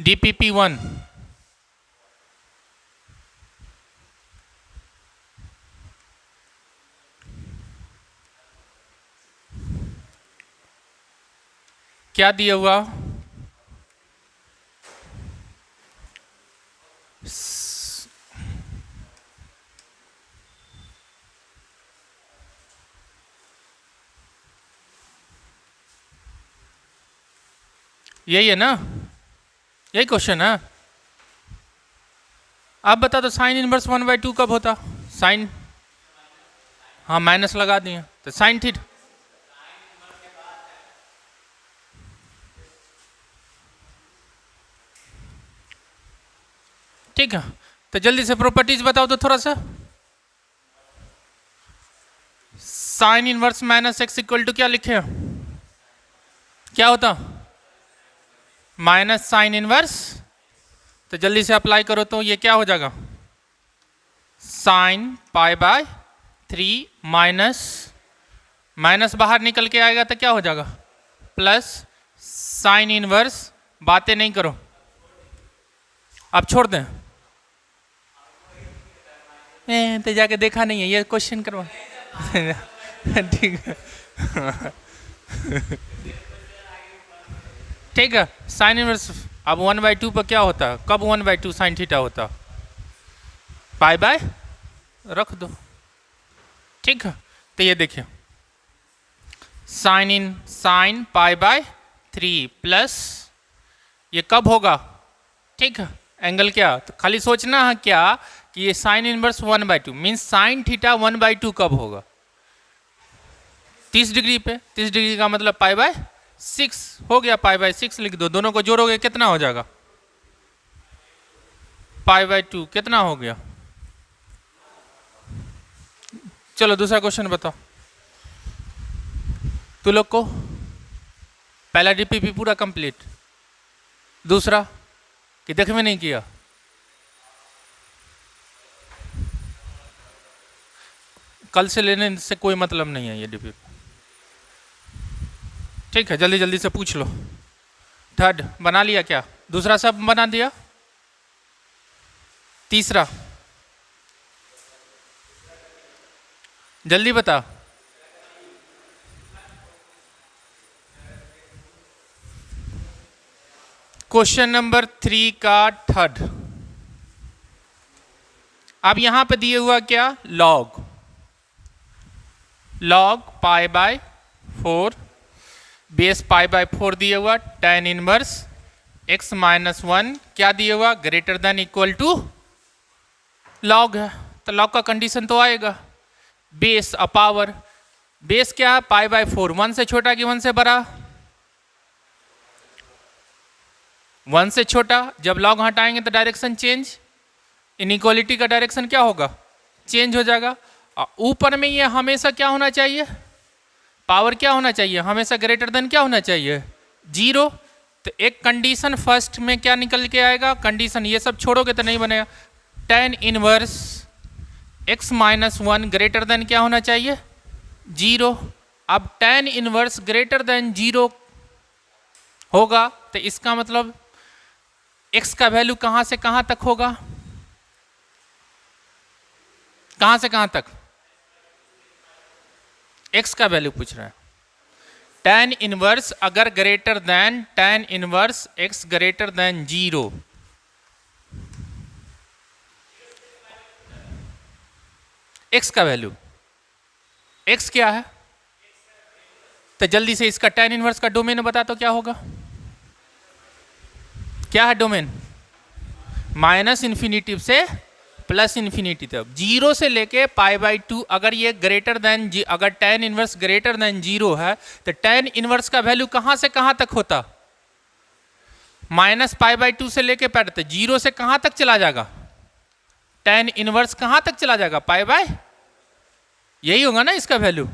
DPP1 क्या दिया हुआ? यही है ना, यही क्वेश्चन है। आप बता दो साइन इनवर्स 1/2 कब होता? साइन, हाँ माइनस लगा दिए तो साइन थीटा। ठीक है, तो जल्दी से प्रॉपर्टीज बताओ तो थोड़ा सा। Sine inverse minus x equal to क्या लिखे? क्या होता? Minus sine inverse. तो जल्दी से अप्लाई करो तो ये क्या हो जाएगा? Sine pi by 3 minus, minus बाहर निकल के आएगा तो क्या हो जाएगा? Plus sine inverse. बातें नहीं करो, अब छोड़ दें। तो जाके देखा नहीं है, ये क्वेश्चन करवा। ठीक है ठीक है। साइन इनवर्स अब 1/2 पर क्या होता है? कब 1/2 साइन थीटा होता? पाई बाय रख दो। ठीक है, तो ये देखिए साइन पाई बाय 3 प्लस ये कब होगा? ठीक है, एंगल क्या? तो खाली सोचना है क्या कि ये sine inverse 1/2 means sine theta 1/2 कब होगा? 30 डिग्री पे। 30 डिग्री का मतलब पाई बाय 6 हो गया। पाई बाय 6 लिख दो, दोनों को जोड़ोगे कितना हो जाएगा? पाई बाय 2 कितना हो गया? चलो दूसरा क्वेश्चन बताओ तू लोग को। पहला डीपीपी पूरा कंप्लीट, दूसरा कि देख में नहीं किया? कल से लेने से कोई मतलब नहीं है ये डीपीपी। ठीक है, जल्दी जल्दी से पूछ लो। थर्ड बना लिया क्या? दूसरा सब बना दिया? तीसरा जल्दी बता। क्वेश्चन नंबर 3 का थर्ड। अब यहां पे दिए हुआ क्या? Log pi by 4 base pi by 4 दिए हुआ, tan इनवर्स x माइनस 1 क्या दिए हुआ? Greater than equal to log है, तो लॉग का कंडीशन तो आएगा। बेस पावर, बेस क्या है? पाई बाय 4, 1 से छोटा कि 1 से बड़ा? 1 से छोटा। जब लॉग हटाएंगे तो डायरेक्शन चेंज, इनइक्वालिटी का डायरेक्शन क्या होगा? चेंज हो जाएगा। ऊपर में ये हमेशा क्या होना चाहिए? पावर क्या होना चाहिए? हमेशा ग्रेटर देन क्या होना चाहिए? 0। तो एक कंडीशन फर्स्ट में क्या निकल के आएगा? कंडीशन ये सब छोड़ोगे तो नहीं बनेगा। tan inverse x minus 1 greater than क्या होना चाहिए? 0। अब tan इनवर्स ग्रेटर देन 0 होगा तो इसका मतलब x का वैल्यू कहां से कहां तक होगा? कहां से कहां तक? x का वैल्यू पूछ रहा है। tan इनवर्स अगर greater than tan inverse x greater than 0, x का वैल्यू, x क्या है? तो जल्दी से इसका tan इनवर्स का डोमेन बता तो क्या होगा? क्या है डोमेन? माइनस इन्फिनिटी से प्लस इन्फिनिटी तक, 0 से लेके पाई बाय 2। अगर ये ग्रेटर देन, अगर tan इनवर्स ग्रेटर देन 0 है तो tan इनवर्स का वैल्यू कहां से कहां तक होता? माइनस पाई बाय 2 से लेके पैड तक, 0 से कहां तक चला जाएगा? tan इनवर्स कहां तक चला जाएगा? पाई बाय, यही होगा ना इसका वैल्यू।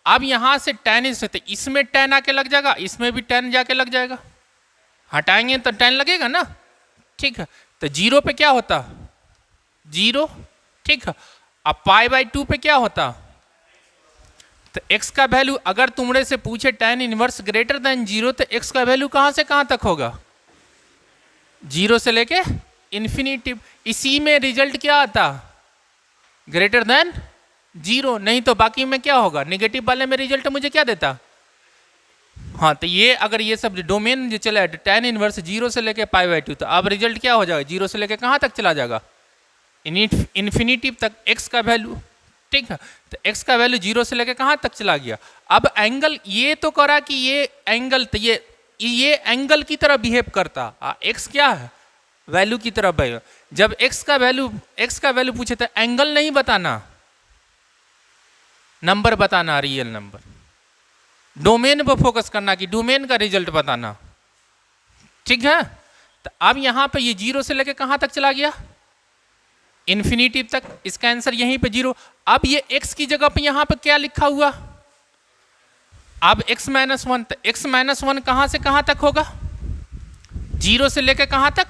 अब यहां से tan तो इसमें tan आके लग जाएगा, इसमें भी tan जाके लग जाएगा, हटाएंगे तो tan लगेगा ना। ठीक है, तो 0 पे क्या होता? 0। ठीक है, अब पाई बाय 2 पे क्या होता? तो x का वैल्यू अगर तुमरे से पूछे tan इनवर्स ग्रेटर देन 0 तो x का वैल्यू कहां से कहां तक होगा? जीरो से लेके इन्फिनिटी, इसी में रिजल्ट क्या आता, ग्रेटर देन जीरो, नहीं तो बाकी में क्या होगा, नेगेटिव वाले में रिजल्ट मुझे क्या देता। हाँ, तो ये अगर ये सब डोमेन जो चला है tan इनवर्स जीरो से लेके π/2, तो अब रिजल्ट क्या हो जाएगा, जीरो से लेके कहाँ तक चला जाएगा, इन्फिनिटी तक x का वैल्यू। ठीक है, तो x का वैल्यू जीरो से लेके कहाँ तक चला गया। अब एंगल ये तो करा कि ये एंगल, तो ये एंगल की तरह बिहेव करता, x क्या है, वैल्यू की तरह बिहेव। जब x का वैल्यू पूछे तो एंगल नहीं बताना, नंबर बताना, रियल नंबर, डोमेन पर फोकस करना कि डोमेन का रिजल्ट बताना। ठीक है, तो अब यहां पे ये जीरो से लेके कहां तक चला गया, इन्फिनिटी तक, इसका आंसर यहीं पे जीरो। अब ये x की जगह पे यहां पे क्या लिखा हुआ, अब x-1, तो x-1 कहां से कहां तक होगा, जीरो से लेके कहां तक,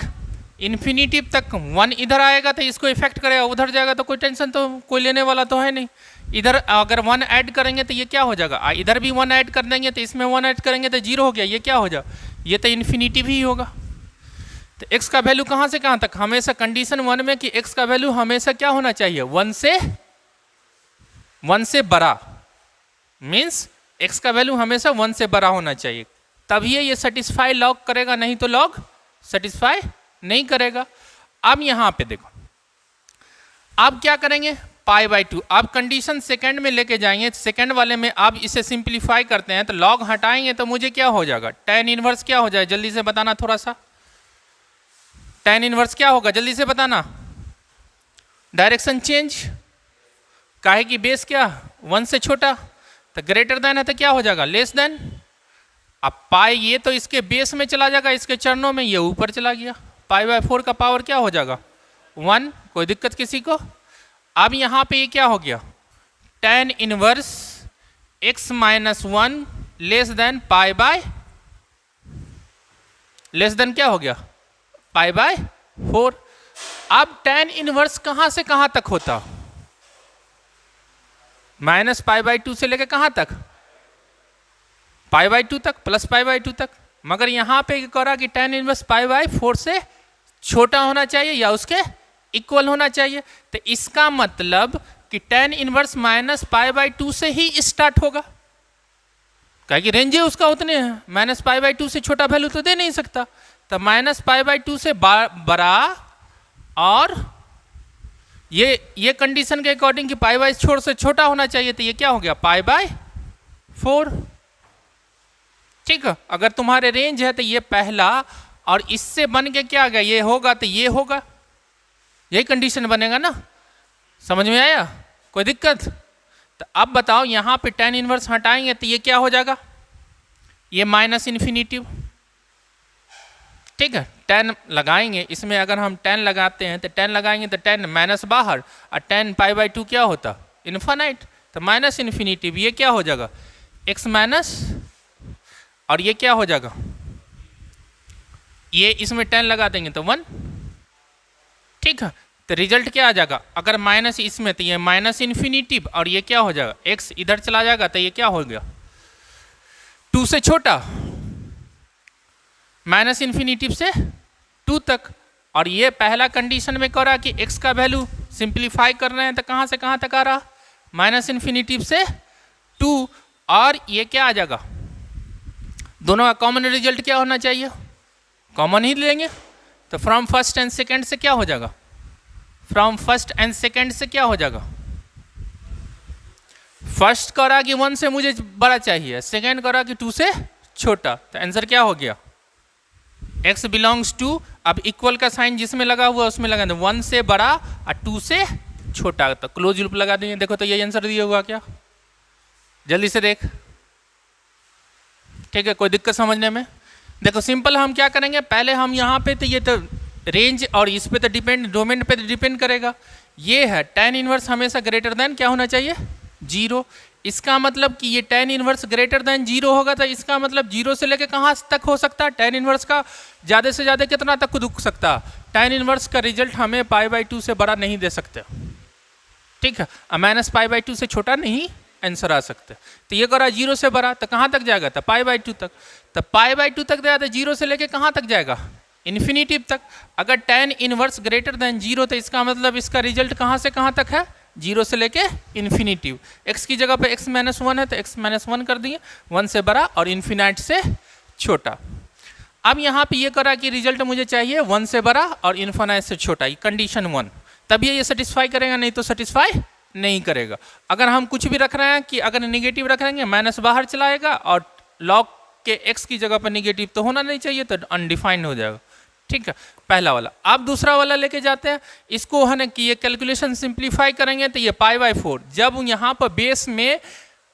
इन्फिनिटी तक। 1 इधर आएगा तो इसको इफेक्ट करेगा, उधर जाएगा तो कोई टेंशन तो कोई लेने वाला तो है नहीं। इधर अगर 1 ऐड करेंगे तो ये क्या हो जाएगा, इधर भी 1 ऐड कर देंगे तो इसमें 1 ऐड करेंगे तो जीरो हो गया, ये क्या हो जाए, ये तो इन्फिनिटी भी होगा। तो x का वैल्यू कहाँ से कहाँ तक, हमेशा कंडीशन 1 में कि x का वैल्यू हमेशा क्या होना चाहिए, 1 से बड़ा, मीन्स x का वैल्यू हमेशा 1 से बड़ा होना चाहिए, तभी ये सेटिस्फाई लॉग करेगा, नहीं तो लॉग सेटिस्फाई नहीं करेगा। अब यहाँ पे देखो, अब क्या करेंगे, π/2, अब कंडीशन सेकंड में लेके जाएंगे, सेकंड वाले में अब इसे सिंप्लीफाई करते हैं, तो लॉग हटाएंगे तो मुझे क्या हो जाएगा, tan इनवर्स क्या हो जाए, जल्दी से बताना थोड़ा सा, tan इनवर्स क्या होगा, जल्दी से बताना, डायरेक्शन चेंज, काहे की बेस क्या 1 से छोटा, तो ग्रेटर देन है तो क्या हो जाएगा, लेस देन। अब पाई ये तो इसके बेस में चला जाएगा, इसके चरणों में, ये ऊपर चला गया, π/4 का पावर क्या हो जाएगा 1, कोई दिक्कत किसी को। अब यहाँ पे ये क्या हो गया, tan inverse x-1 less than less than क्या हो गया, π/4। अब tan इनवर्स कहाँ से कहाँ तक होता, -π/2 से लेकर कहाँ तक, π/2 तक, प्लस π/2 तक। मगर यहाँ पे करा कि tan इनवर्स π/4 से छोटा होना चाहिए या उसके इक्वल होना चाहिए, तो इसका मतलब कि tan इनवर्स -π/2 से ही स्टार्ट होगा, कहे कि रेंज उसका उतने हैं, -π/2 से छोटा वैल्यू तो दे नहीं सकता, तो -π/2 से बड़ा, और ये कंडीशन के अकॉर्डिंग कि π/4 से छोटा होना चाहिए, तो ये क्या हो गया π/4। ठीक है, अगर तुम्हारे रेंज है तो ये पहला, और इससे बन के क्या आ गया, ये होगा तो ये होगा, यही कंडीशन बनेगा ना, समझ में आया, कोई दिक्कत। तो अब बताओ यहाँ पे tan इनवर्स हटाएंगे तो ये क्या हो जाएगा, ये -इन्फिनिटी। ठीक है, tan लगाएंगे, इसमें अगर हम tan लगाते हैं तो tan लगाएंगे तो tan माइनस बाहर, और tan π/2 क्या होता, इन्फिनाइट, तो -इन्फिनिटी, ये क्या हो जाएगा x-, और ये क्या हो जाएगा, ये इसमें tan लगा देंगे तो 1। ठीक है, तो रिजल्ट क्या आ जाएगा, अगर माइनस इसमें तो ये -इन्फिनिटी, और ये क्या हो जाएगा, x इधर चला जाएगा तो ये क्या हो गया 2 से छोटा, -इन्फिनिटी से 2 तक। और ये पहला कंडीशन में कह रहा कि x का वैल्यू सिंप्लीफाई कर रहे हैं तो कहाँ से कहाँ तक आ रहा, -इन्फिनिटी से 2, और ये क्या आ जाएगा, दोनों का कॉमन रिजल्ट क्या होना चाहिए, कॉमन ही लेंगे, तो फ्रॉम फर्स्ट एंड सेकंड से क्या हो जाएगा, फ्रॉम फर्स्ट एंड सेकंड से क्या हो जाएगा, फर्स्ट करा कि 1 से मुझे बड़ा चाहिए, सेकंड करा कि 2 से छोटा, तो आंसर क्या हो गया, x बिलोंग्स टू, अब इक्वल का साइन जिसमें लगा हुआ उसमें लगा दें, 1 से बड़ा और 2 से छोटा, तो क्लोज लूप लगा देंगे। देखो तो ये आंसर दिया हुआ क्या, जल्दी से देख। ठीक है, कोई दिक्कत समझने में, देखो सिंपल हम क्या करेंगे, पहले हम यहाँ पे तो ये तो रेंज और इस पे तो डिपेंड, डोमेन पे तो डिपेंड करेगा, ये है tan इनवर्स हमेशा ग्रेटर देन क्या होना चाहिए 0। इसका मतलब कि ये tan इनवर्स ग्रेटर देन 0 होगा, तो इसका मतलब 0 से लेके कहाँ तक हो सकता है, tan इनवर्स का ज़्यादा से ज़्यादा कितना तक रुक सकता, tan इनवर्स का रिजल्ट हमें π/2 से बड़ा नहीं दे सकते। ठीक है, -π/2 से छोटा नहीं आंसर आ सकते, तो ये करा 0 से बड़ा, तो कहाँ तक जाएगा, तो π/2 तक, तो π/2 तक जाएगा, तो 0 से लेके कहाँ तक जाएगा, इन्फिनिटिव तक। अगर tan इनवर्स ग्रेटर देन 0 तो इसका मतलब इसका रिजल्ट कहाँ से कहाँ तक है, 0 से लेके इन्फिनिटिव। x की जगह पे x माइनस 1 है तो x माइनस 1 कर दिए, 1 से बड़ा और इन्फिनाइट से छोटा। अब यहाँ पे ये करा कि रिजल्ट मुझे चाहिए 1 से बड़ा और इन्फिनाइट से छोटा, ये कंडीशन 1, तभी ये सेटिस्फाई करेगा, नहीं तो सेटिस्फाई नहीं करेगा। अगर हम कुछ भी रख रहे हैं कि अगर निगेटिव रख रहेंगे माइनस बाहर चलाएगा और लॉग के x की जगह पर निगेटिव तो होना नहीं चाहिए, तो अनडिफाइंड हो जाएगा। ठीक है, पहला वाला। अब दूसरा वाला लेके जाते हैं, इसको है ना कि ये कैलकुलेशन सिंप्लीफाई करेंगे तो ये π/4, जब यहाँ पर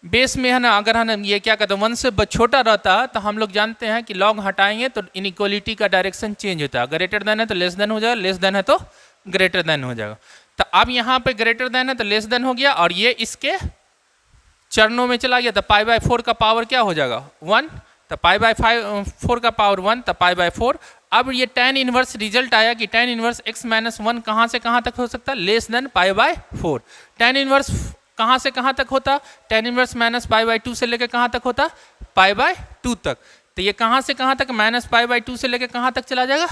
बेस में है ना, अगर है ना ये क्या कहते हैं 1 से छोटा रहता है तो हम लोग जानते हैं कि लॉग हटाएंगे तो इनइक्वालिटी का डायरेक्शन चेंज होता है, ग्रेटर देन है तो लेस देन हो जाएगा, लेस देन है तो ग्रेटर देन हो जाएगा। तो अब यहाँ पे ग्रेटर देन है तो लेस देन हो गया और ये इसके चरणों में चला गया तो π/4 का पावर क्या हो जाएगा 1, तो π/4 का पावर 1 तो π/4। अब ये tan इनवर्स रिजल्ट आया कि tan इनवर्स x माइनस 1 कहाँ से कहाँ तक हो सकता है, लेस देन π/4। tan इनवर्स कहाँ से कहाँ तक होता, tan इनवर्स माइनस π/2 से लेकर कहाँ तक होता, π/2 तक। तो ये कहाँ से कहाँ तक, माइनस π/2 से लेकर कहाँ तक चला जाएगा,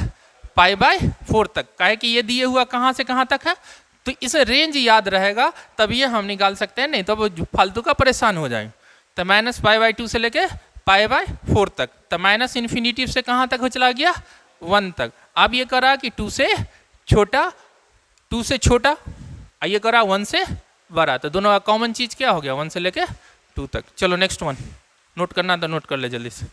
π/4 तक। काहे कि ये दिए हुआ कहाँ से कहाँ तक है, तो इसे रेंज याद रहेगा तब ये हम निकाल सकते हैं, नहीं तो वो फालतू का परेशान हो जाएंगे। तो माइनस π/2 से लेके π/4 तक, तो माइनस इन्फिनिटिव से कहाँ तक हो चला गया 1 तक। अब ये करा कि 2 से छोटा, ये करा 1 से बड़ा, तो दोनों का कॉमन चीज क्या हो गया 1 से लेके 2 तक। चलो नेक्स्ट वन नोट करना तो नोट कर ले जल्दी से।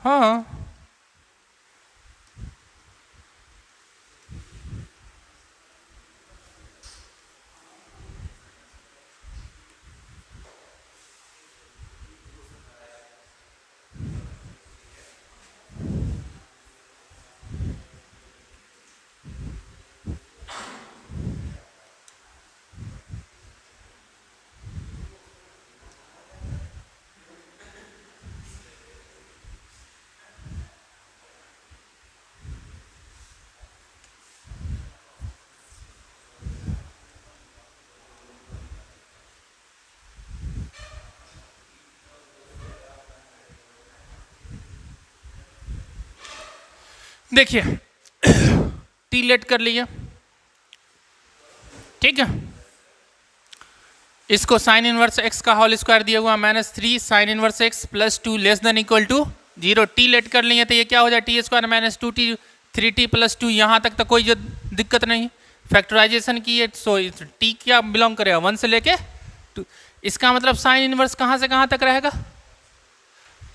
हाँ देखिए टी लेट कर लिया, ठीक है। इसको साइन इनवर्स x का होल स्क्वायर दिया हुआ -3 sine inverse x plus 2 less than equal to 0। T let कर लिए तो ये क्या हो जाए T square minus 2t 3t plus 2, यहाँ तक तो कोई जो दिक्कत नहीं। फैक्टराइजेशन की है सो टी क्या बिलोंग करेगा 1 से लेके 2। इसका मतलब साइन इनवर्स कहाँ से कहाँ तक रहेगा।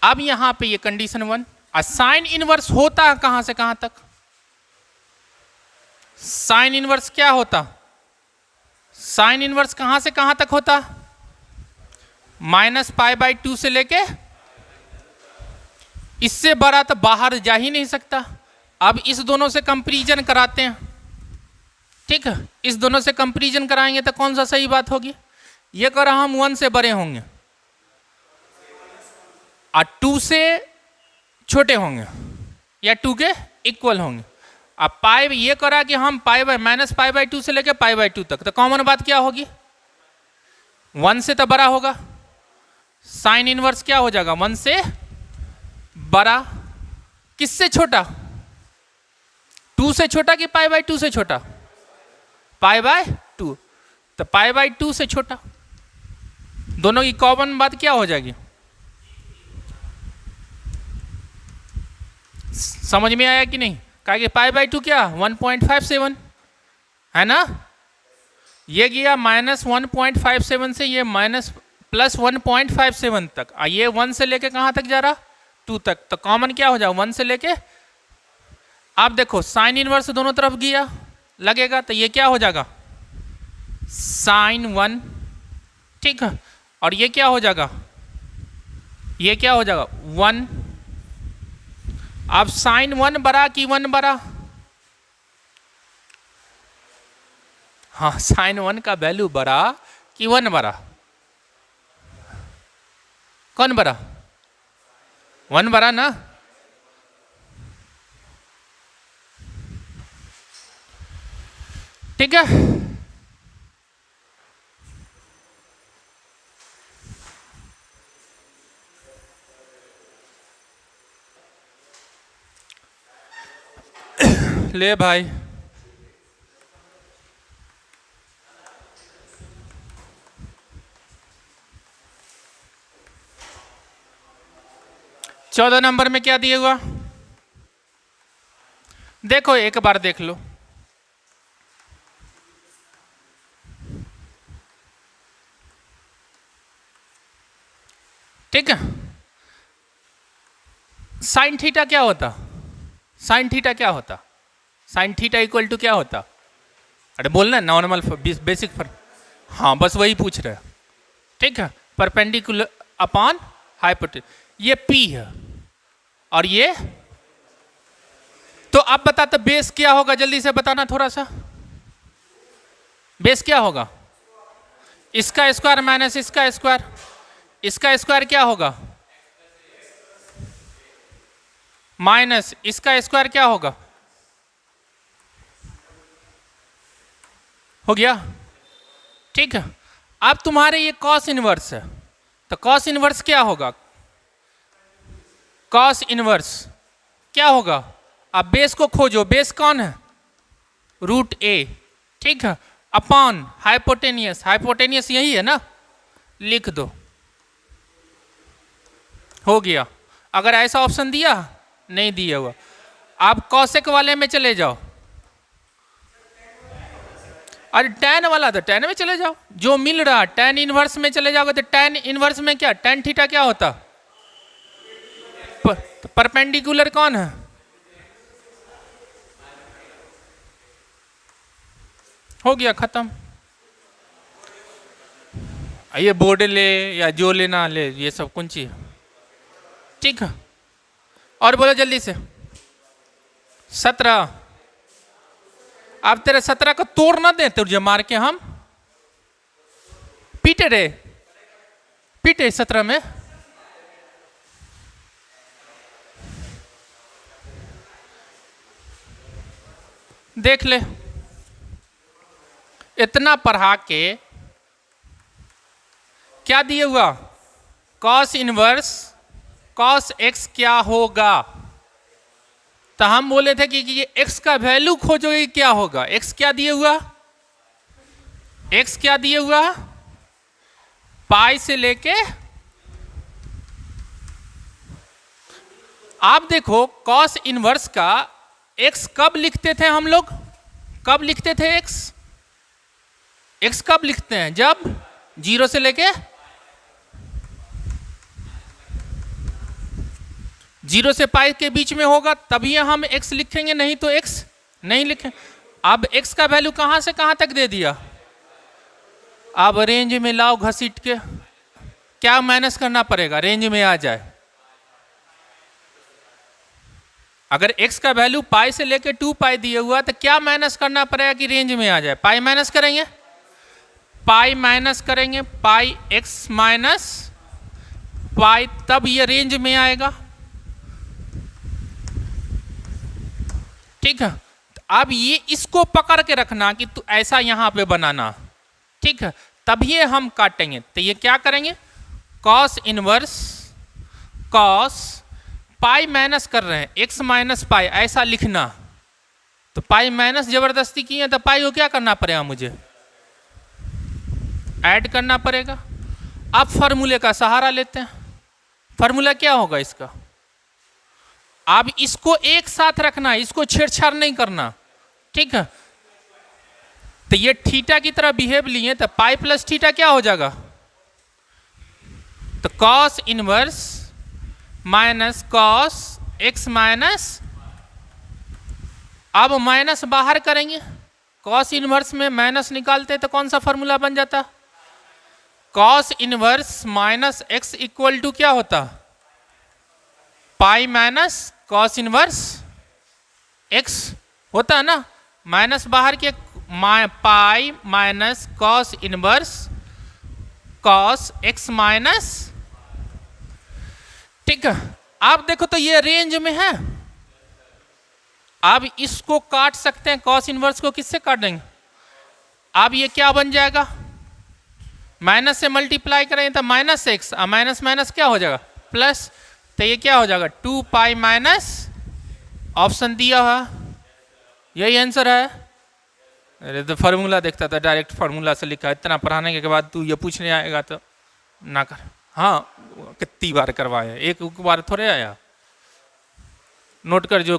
अब यहाँ पे ये कंडीशन 1, साइन इनवर्स होता कहां से कहां तक, साइन इनवर्स क्या होता, साइन इनवर्स कहां से कहां तक होता, -π/2 से लेके, इससे बड़ा तो बाहर जा ही नहीं सकता। अब इस दोनों से कंपैरिजन कराते हैं, ठीक है। इस दोनों से कंपैरिजन कराएंगे तो कौन सा सही बात होगी, ये करा हम 1 से बड़े होंगे और 2 से छोटे होंगे या 2 के इक्वल होंगे। अब पाई ये करा कि हम -π/2 से लेके π/2 तक, तो कॉमन बात क्या होगी 1 से तो बड़ा होगा, साइन इनवर्स क्या हो जाएगा 1 से बड़ा, किससे छोटा 2 से छोटा कि π/2 से छोटा, π/2, तो π/2 से छोटा। दोनों की कॉमन बात क्या हो जाएगी, समझ में आया कि नहीं। कहा कि π/2 क्या 1.57 है ना, ये गया -1.57 से ये +1.57 तक, ये 1 से लेके कहाँ तक जा रहा 2 तक, तो कॉमन क्या हो जाएगा 1 से लेके, आप देखो साइन इनवर्स दोनों तरफ गया लगेगा, तो ये क्या हो जाएगा साइन 1, ठीक है, और ये क्या हो जाएगा, ये क्या हो जाएगा 1। अब साइन 1 बड़ा कि 1 बड़ा, हाँ साइन 1 का वैल्यू बड़ा कि 1 बड़ा, कौन बड़ा, 1 बड़ा ना। ठीक है, ले भाई चौदह नंबर में क्या दिया हुआ, देखो एक बार देख लो, ठीक है। साइन थीटा क्या होता, साइन थीटा क्या होता, साइन थीटा इक्वल टू क्या होता, अरे बोलना नॉर्मल बेसिक फर, हाँ बस वही पूछ रहे हैं, ठीक है। परपेंडिकुलर अपॉन हाइपोटेन्यूज, ये P है और ये, तो अब बताते बेस क्या होगा, जल्दी से बताना थोड़ा सा, बेस क्या होगा, इसका स्क्वायर माइनस इसका स्क्वायर, इसका स्क्वायर क्या होगा माइनस इसका स्क्वायर क्या होगा, हो गया, ठीक है। अब तुम्हारे ये कॉस इनवर्स है, तो कॉस इनवर्स क्या होगा, कॉस इनवर्स क्या होगा, अब बेस को खोजो, बेस कौन है रूट ए, ठीक है, अपॉन हाइपोटेनियस, हाइपोटेनियस यही है ना, लिख दो, हो गया। अगर ऐसा ऑप्शन दिया नहीं दिया हुआ, आप कॉसेक वाले में चले जाओ, अरे टैन वाला तो टैन में चले जाओ, जो मिल रहा टैन इनवर्स में चले जाओगे, तो टैन इनवर्स में क्या टैन थीटा क्या होता, परपेंडिकुलर कौन है, हो गया खत्म। ये बोर्ड ले या जो लेना ले, ये सब कौन सी है, ठीक है। और बोलो जल्दी से 17, अब तेरे 17 को तोड़ ना दे तुझे मार के, हम पीटे रे, पीटे 17 में, देख ले, इतना पढ़ा के क्या दिए हुआ, कॉस इनवर्स कॉस एक्स क्या होगा, तो हम बोले थे कि ये x का वैल्यू खोजोगे क्या होगा, x क्या दिए हुआ, x क्या दिए हुआ पाई से लेके, आप देखो कॉस इनवर्स का x कब लिखते थे हम लोग, कब लिखते थे x कब लिखते हैं, जब 0 से लेके 0 से पाई के बीच में होगा, तभी हम x लिखेंगे, नहीं तो x नहीं लिखें। अब x का वैल्यू कहां से कहां तक दे दिया, अब रेंज में लाओ घसीट के, क्या माइनस करना पड़ेगा रेंज में आ जाए, अगर x का वैल्यू पाई से लेके 2 पाई दिए हुआ, तो क्या माइनस करना पड़ेगा कि रेंज में आ जाए, पाई माइनस करेंगे, पाई माइनस करेंगे, पाई x माइनस पाई, तब ये रेंज में आएगा, ठीक है। अब ये इसको पकड़ के रखना कि तू ऐसा यहां पे बनाना, ठीक है, तभी हम काटेंगे, तो ये क्या करेंगे, cos inverse cos pi minus कर रहे हैं, x माइनस पाई ऐसा लिखना, तो पाई माइनस जबरदस्ती किए, तो पाई को क्या करना पड़ेगा, मुझे ऐड करना पड़ेगा। अब फॉर्मूले का सहारा लेते हैं, फॉर्मूला क्या होगा इसका, अब इसको एक साथ रखना, इसको छेड़छाड़ नहीं करना, ठीक है। तो ये थीटा की तरह बिहेव लिए, तो पाई प्लस थीटा क्या हो जाएगा, तो cos inverse minus cos x minus, अब माइनस बाहर करेंगे, कॉस इनवर्स में माइनस निकालते तो कौन सा फॉर्मूला बन जाता, cos inverse minus x equal to क्या होता, pi minus cos inverse x होता है ना, माइनस बाहर के pi minus cos inverse cos x minus, ठीक है। आप देखो तो ये रेंज में है, आप इसको काट सकते हैं, कॉस इनवर्स को किससे काट देंगे, अब ये क्या बन जाएगा, माइनस से मल्टीप्लाई करेंगे तो माइनस एक्स, माइनस माइनस क्या हो जाएगा प्लस, तो ये क्या हो जाएगा 2 पाई माइनस, ऑप्शन दिया हुआ यही आंसर है। अरे तो फार्मूला देखता था, डायरेक्ट फार्मूला से लिखा, इतना पढ़ाने के बाद तू ये पूछने आएगा तो ना कर। हाँ कितनी बार करवाया, एक बार थोड़े आया, नोट कर जो।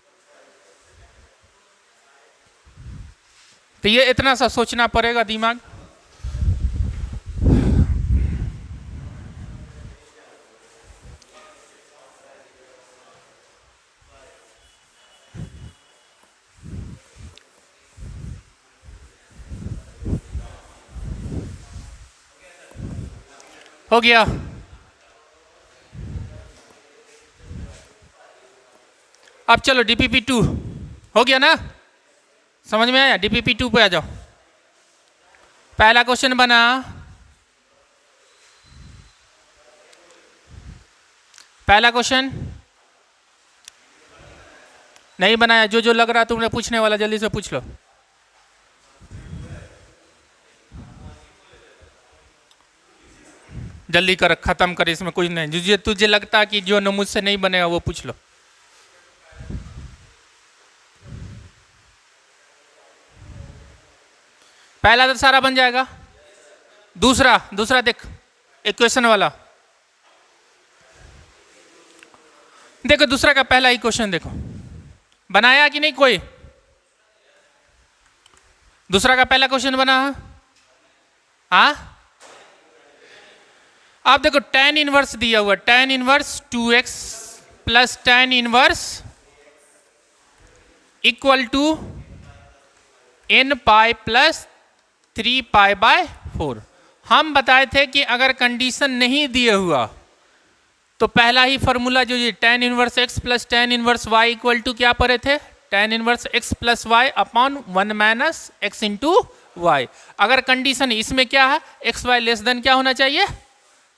तो ये इतना सा सोचना पड़ेगा दिमाग। हो गया, अब चलो डीपीपी 2 हो गया ना, समझ में आया, डीपीपी 2 पे आ जाओ। पहला क्वेश्चन बना, पहला क्वेश्चन नहीं बनाया, जो जो लग रहा तुमने पूछने वाला जल्दी से पूछ लो। जल्दी कर, खत्म कर, इसमें कुछ नहीं, तुझे तुझे लगता है कि जो मुझसे नहीं बनेगा वो पूछ लो। पहला तो सारा बन जाएगा, दूसरा दूसरा देख, इक्वेशन वाला देखो, दूसरा का पहला इक्वेशन देखो, बनाया कि नहीं कोई, दूसरा का पहला क्वेश्चन बना, हाँ आप देखो tan इनवर्स दिया हुआ, tan inverse 2x plus tan inverse equal to n pi plus 3 pi by 4। हम बताए थे कि अगर कंडीशन नहीं दिए हुआ तो पहला ही फॉर्मूला जो ये tan inverse x plus tan inverse y equal to क्या पढ़े थे, tan inverse x plus y upon 1 minus x into y. अगर कंडीशन इसमें क्या है, एक्स वाई लेस देन क्या होना चाहिए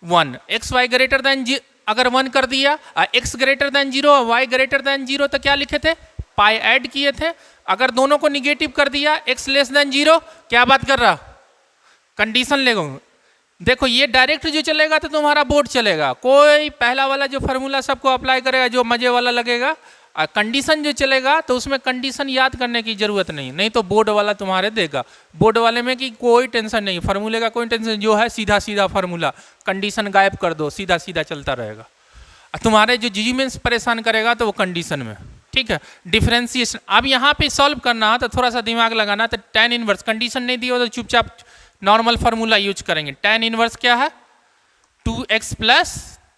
1, एक्स वाई ग्रेटर देन, अगर 1 कर दिया, x greater than 0 y greater than 0 तो क्या लिखे थे, पाई ऐड किए थे। अगर दोनों को निगेटिव कर दिया, एक्स लेस देन 0, क्या बात कर रहा, कंडीशन लेगा। देखो ये डायरेक्ट जो चलेगा तो तुम्हारा बोर्ड चलेगा, कोई पहला वाला जो फार्मूला सबको अप्लाई करेगा जो मजे वाला लगेगा, कंडीशन जो चलेगा तो उसमें कंडीशन याद करने की जरूरत नहीं, नहीं तो बोर्ड वाला तुम्हारे देगा। बोर्ड वाले में कि कोई टेंशन नहीं, फार्मूले का कोई टेंशन, जो है सीधा सीधा फार्मूला, कंडीशन गायब कर दो, सीधा सीधा चलता रहेगा। तुम्हारे जो जीमेंस परेशान करेगा तो वो कंडीशन में, ठीक है। डिफरेंशिएशन अब यहाँ पे सॉल्व करना है तो थोड़ा सा दिमाग लगाना, तो tan इनवर्स कंडीशन नहीं दी हो तो चुपचाप नॉर्मल फार्मूला यूज करेंगे। tan इनवर्स क्या है, 2x plus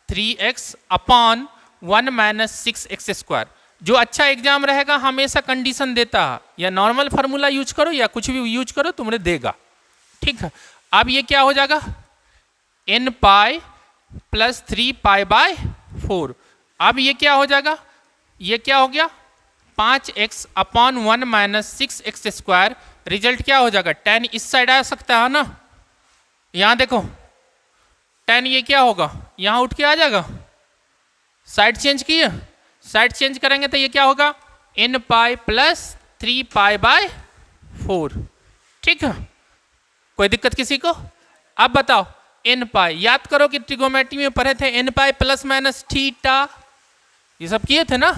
3x upon 1 minus 6x square. जो अच्छा एग्जाम रहेगा हमेशा कंडीशन देता है, या नॉर्मल फार्मूला यूज करो या कुछ भी यूज करो, तुम्हें देगा, ठीक है। अब ये क्या हो जाएगा, n pi plus 3 pi by 4। अब ये क्या हो जाएगा, ये क्या हो गया 5x upon 1 minus 6x square. Result क्या हो जाएगा, tan इस साइड आ सकता है ना, यहाँ देखो tan ये क्या होगा, यहाँ उठ के आ जाएगा, साइड चेंज किए, साइड चेंज करेंगे तो ये क्या होगा n pi plus 3 pi by 4, ठीक है। कोई दिक्कत किसी को, अब बताओ n पाई, याद करो कि ट्रिगोमेट्री में पढ़े थे n pi plus minus theta, ये सब किए थे ना,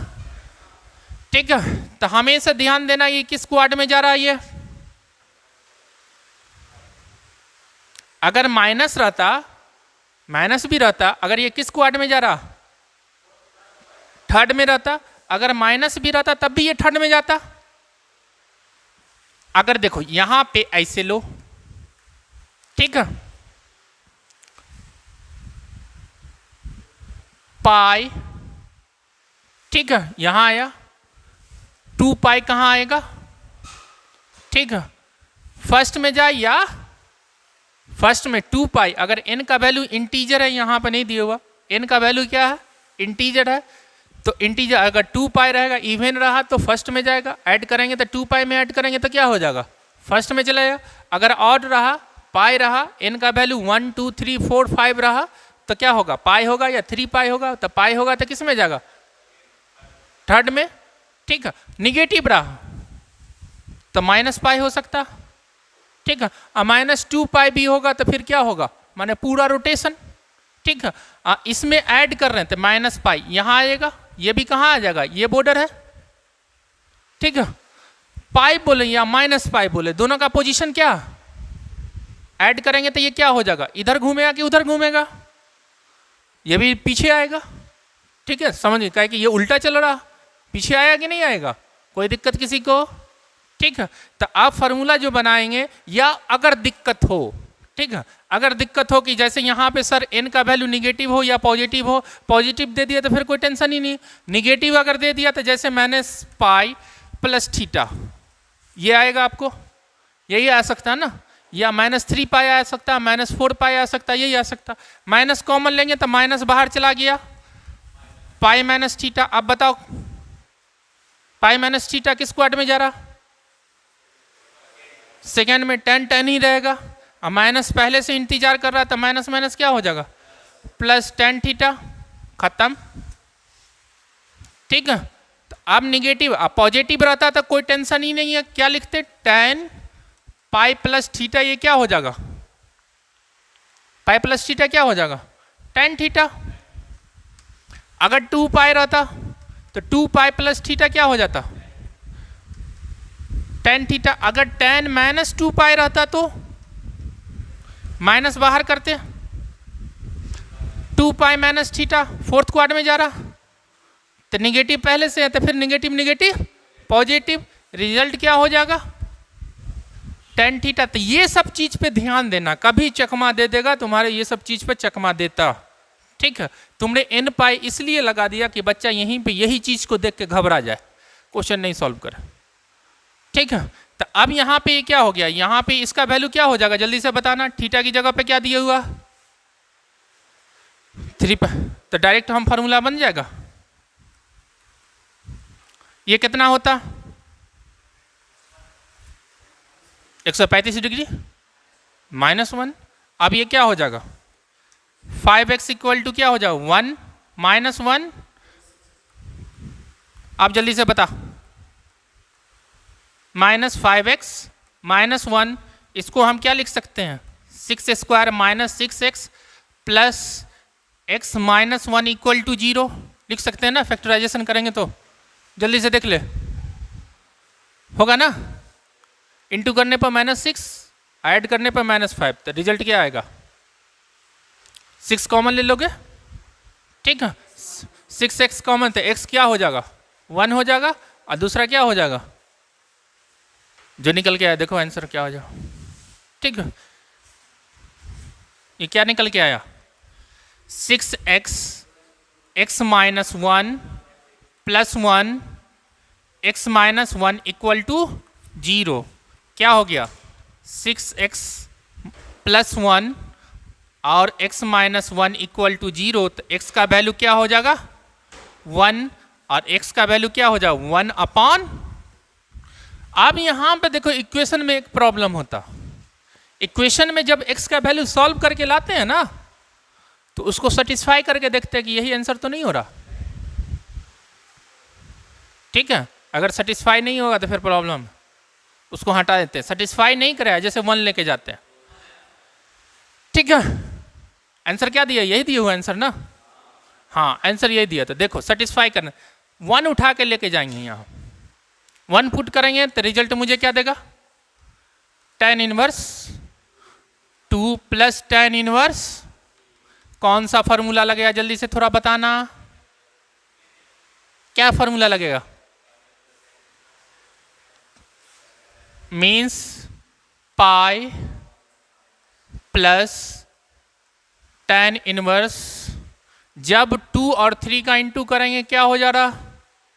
ठीक है। तो हमेशा ध्यान देना ये किस क्वाड में जा रहा है, ये अगर माइनस रहता, माइनस भी रहता, अगर ये किस क्वाड में जा रहा, थर्ड में रहता, अगर माइनस भी रहता तब भी ये थर्ड में जाता। अगर देखो यहां पे ऐसे लो, ठीक है, पाई ठीक है, यहां आया 2 पाई कहां आएगा, ठीक है, फर्स्ट में जाए या फर्स्ट में 2 पाई, अगर n का वैल्यू इंटीजर है, यहां पर नहीं दिया हुआ, n का वैल्यू क्या है, इंटीजर है, तो इंटीजर अगर 2 पाई रहेगा, इवन रहा तो फर्स्ट में जाएगा, ऐड करेंगे तो 2 पाई में ऐड करेंगे तो क्या हो जाएगा, फर्स्ट में चलेगा, अगर ऑड रहा, पाई रहा, n का वैल्यू 1 2 3 4 5 रहा तो क्या होगा, पाई होगा या 3 पाई होगा, तो पाई होगा तो किस में जाएगा, थर्ड में, ठीक है, निगेटिव रहा तो माइनस पाई हो सकता, ठीक है, माइनस 2 पाई भी होगा तो फिर क्या होगा, माने पूरा रोटेशन, ठीक है, इसमें ऐड कर रहे हैं तो माइनस पाई यहां आएगा, ये भी कहां आ जाएगा, ये बॉर्डर है, ठीक है, पाई बोले या माइनस पाई बोले, दोनों का पोजीशन क्या, ऐड करेंगे तो ये क्या हो जाएगा, इधर घूमेगा कि उधर घूमेगा, ये भी पीछे आएगा, ठीक है, समझिए, कहे कि ये उल्टा चल रहा, पीछे आया कि नहीं आएगा, कोई दिक्कत किसी को, ठीक है, तो आप फार्मूला जो बनाएंगे, या अगर दिक्कत हो, ठीक है, अगर दिक्कत हो कि जैसे यहाँ पे सर n का वैल्यू निगेटिव हो या पॉजिटिव हो, पॉजिटिव दे दिया तो फिर कोई टेंशन ही नहीं, निगेटिव अगर दे दिया तो जैसे माइनस पाई प्लस थीटा ये आएगा, आपको यही आ सकता है ना, या माइनस 3 पाई आ सकता है, माइनस 4 पाई आ सकता है, यही आ सकता, माइनस कॉमन लेंगे तो माइनस बाहर चला गया, पाई माइनस थीटा, अब बताओ पाई माइनस थीटा किस क्वाड में जा रहा, सेकेंड में, tan ही रहेगा, अब माइनस पहले से इंतजार कर रहा था, माइनस माइनस क्या हो जाएगा, प्लस tan थीटा, खत्म, ठीक है, तो अब निगेटिव, अब पॉजिटिव रहता तो कोई टेंशन ही नहीं है, क्या लिखते, tan पाई प्लस थीटा, ये क्या हो जाएगा, पाई प्लस थीटा क्या हो जाएगा, tan थीटा, अगर 2 पाई रहता तो 2 पाई प्लस थीटा क्या हो जाता, tan थीटा, अगर tan माइनस 2 पाई रहता तो माइनस बाहर करते, 2 pi minus theta fourth quad में जा रहा, तो निगेटिव पहले से है तो फिर निगेटिव निगेटिव पॉजिटिव, रिजल्ट क्या हो जाएगा, tan थीटा, तो ये सब चीज पे ध्यान देना, कभी चकमा दे देगा तुम्हारे, ये सब चीज पे चकमा देता, ठीक है, तुमने n पाई इसलिए लगा दिया कि बच्चा यहीं पे यही चीज को देख के घबरा जाए, क्वेश्चन नहीं सॉल्व करे, ठीक है, तो अब यहाँ पे क्या हो गया, यहाँ पे इसका वैल्यू क्या हो जाएगा, जल्दी से बताना, थीटा की जगह पे क्या दिया हुआ 3 पाई, तो डायरेक्ट हम फार्मूला बन जाएगा, ये कितना होता 135 डिग्री -1, अब ये क्या हो जाएगा 5x इक्वल टू क्या हो जाएगा 1 -1, आप जल्दी से बता, -5x -1, इसको हम क्या लिख सकते हैं 6 square -6x plus x -1 equal to 0 लिख सकते हैं ना, फैक्टराइजेशन करेंगे तो, जल्दी से देख ले, होगा ना, इंटू करने पर -6, ऐड करने पर -5, तो रिजल्ट क्या आएगा, 6 कॉमन ले लोगे, ठीक है, 6x कॉमन, तो x क्या हो जाएगा 1 हो जाएगा, और दूसरा क्या हो जाएगा जो निकल के आया, देखो आंसर क्या हो जाएगा, ठीक है, ये क्या निकल के आया 6x x -1 plus 1 x -1 equal to 0, क्या हो गया 6x प्लस 1 और x -1 इक्वल टू 0, तो x का वैल्यू क्या हो जाएगा 1 और x का वैल्यू क्या हो जाएगा 1 अपॉन, अब यहां पे देखो इक्वेशन में एक प्रॉब्लम होता, इक्वेशन में जब x का वैल्यू सॉल्व करके लाते हैं ना, तो उसको सेटिस्फाई करके देखते हैं कि यही आंसर तो नहीं हो रहा, ठीक है, अगर सेटिस्फाई नहीं होगा तो फिर प्रॉब्लम, उसको हटा देते हैं, सेटिस्फाई नहीं करे जैसे 1 लेके जाते हैं, ठीक है, आंसर क्या दिया, यही दिया हुआ आंसर ना, हाँ आंसर यही दिया, तो देखो सेटिस्फाई करना, 1 उठा के लेके जाएंगे, यहाँ 1 पुट करेंगे तो रिजल्ट मुझे क्या देगा tan inverse 2 plus tan inverse, कौन सा फॉर्मूला लगेगा जल्दी से थोड़ा बताना, क्या फॉर्मूला लगेगा, means pi plus tan inverse, जब 2 और 3 का इंटू करेंगे क्या हो जा रहा